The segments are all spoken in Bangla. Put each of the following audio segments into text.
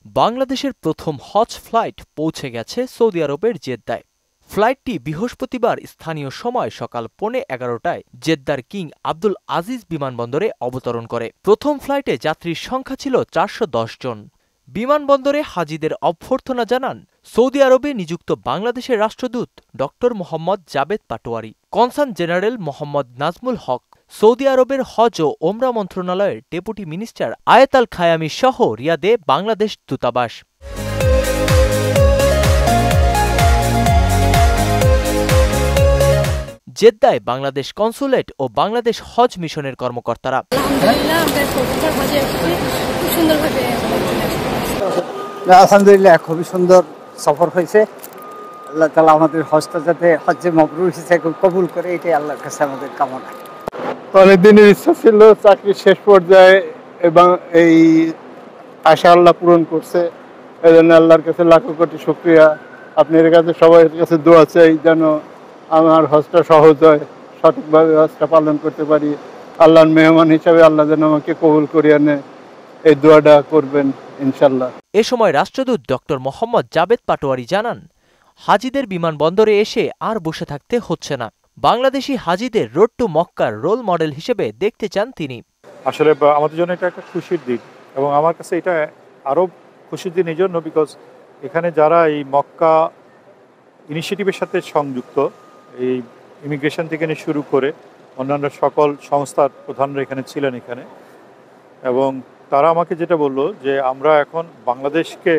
বাংলাদেশের প্রথম হজ ফ্লাইট পৌঁছে গেছে সৌদি আরবের জেদ্দায়। ফ্লাইটটি বৃহস্পতিবার স্থানীয় সময় সকাল 11:15টায় জেদ্দার কিং আব্দুল আজিজ বিমানবন্দরে অবতরণ করে। প্রথম ফ্লাইটে যাত্রীর সংখ্যা ছিল 410 জন। বিমানবন্দরে হাজিদের অভ্যর্থনা জানান সৌদি আরবে নিযুক্ত বাংলাদেশের রাষ্ট্রদূত ড মোহাম্মদ জাবেদ পাটোয়ারি, কনসাল জেনারেল মোহাম্মদ নাজমুল হক, সৌদি আরবের হজ ও ওমরা মন্ত্রণালয়ের ডেপুটি মিনিস্টার আয়েত আল খায়ামি সহ রিয়াদে বাংলাদেশ দূতাবাস। জেদ্দায় বাংলাদেশ কনসুলেট ও বাংলাদেশ হজ মিশনের কর্মকর্তারা। আলহামদুলিল্লাহ, খুবই সুন্দর সফর হয়েছে। আল্লাহ তাআলা আমাদের হজটা যাতে হজ্জে মাবরুর হিসেবে কবুল করে, এটাই আল্লাহর কাছে আমাদের কামনা। অনেকদিনের ইচ্ছা ছিল, চাকরির শেষ পর্যায়ে এবং এই আশা আল্লাহ পূরণ করছে। এই জন্য আল্লাহর কাছে লাখো কোটি শুকরিয়া। আপনার কাছে সবার কাছে দোয়া চাই যেন আমার হজটা সহজ হয়, সঠিকভাবে হজটা পালন করতে পারি। আল্লাহর মেহমান হিসাবে আল্লাহ যেন আমাকে কবুল করিয়ে নেয়, এই দোয়াটা করবেন ইনশাল্লাহ। এ সময় রাষ্ট্রদূত ড মোহাম্মদ জাবেদ পাটোয়ারি জানান, হাজিদের বিমানবন্দরে এসে আর বসে থাকতে হচ্ছে না। বাংলাদেশি হাজিদের রোড টু মক্কার রোল মডেল হিসেবে দেখতে চান তিনি। আসলে আমাদের জন্য এটা একটা খুশির দিন, এবং আমার কাছে এটা আরও খুশির দিন এই জন্য বিকজ এখানে যারা এই মক্কা ইনিশিয়েটিভের সাথে সংযুক্ত, এই ইমিগ্রেশন থেকে নিয়ে শুরু করে অন্যান্য সকল সংস্থার প্রধানরা এখানে ছিলেন এখানে, এবং তারা আমাকে যেটা বললো যে আমরা এখন বাংলাদেশকে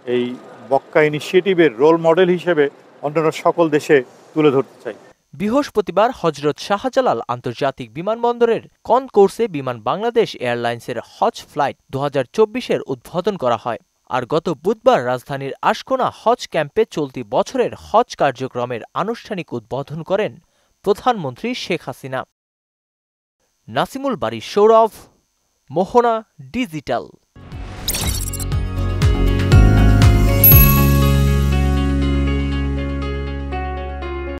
এই মক্কা ইনিশিয়েটিভের রোল মডেল হিসেবে অন্যান্য সকল দেশে তুলে ধরতে চাই। বৃহস্পতিবার হজরত শাহজালাল আন্তর্জাতিক বিমানবন্দরের কনকোর্সে বিমান বাংলাদেশ এয়ারলাইন্সের হজ ফ্লাইট 2024-এর উদ্বোধন করা হয়। আর গত বুধবার রাজধানীর আশকোনা হজ ক্যাম্পে চলতি বছরের হজ কার্যক্রমের আনুষ্ঠানিক উদ্বোধন করেন প্রধানমন্ত্রী শেখ হাসিনা। নাসিমুল বারী সৌরভ, মোহনা ডিজিটাল।